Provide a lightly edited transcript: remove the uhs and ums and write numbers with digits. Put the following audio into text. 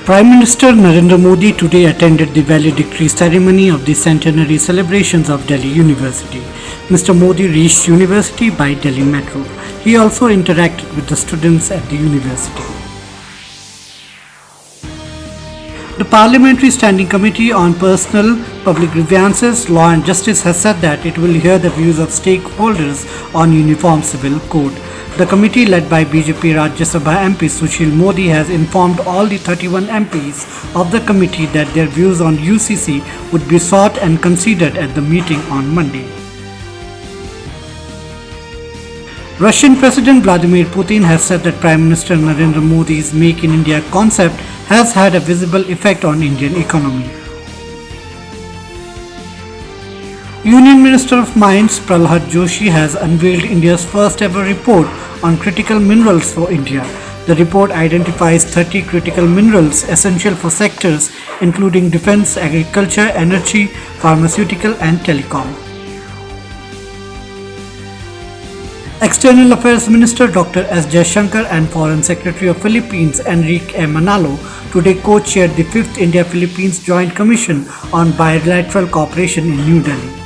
Prime Minister Narendra Modi today attended the valedictory ceremony of the centenary celebrations of Delhi University. Mr. Modi reached university by Delhi Metro. He also interacted with the students at the university. The Parliamentary Standing Committee on Personal, Public Grievances, Law and Justice has said that it will hear the views of stakeholders on Uniform Civil Code. The committee, led by BJP Rajya Sabha MP Sushil Modi, has informed all the 31 MPs of the committee that their views on UCC would be sought and considered at the meeting on Monday. Russian President Vladimir Putin has said that Prime Minister Narendra Modi's Make in India concept has had a visible effect on Indian economy. Union Minister of Mines Prahlad Joshi has unveiled India's first ever report on critical minerals for India. The report identifies 30 critical minerals essential for sectors including defense, agriculture, energy, pharmaceutical and telecom. External Affairs Minister Dr. S. Jaishankar and Foreign Secretary of Philippines Enrique A. Manalo today co-chaired the 5th India-Philippines Joint Commission on Bilateral Cooperation in New Delhi.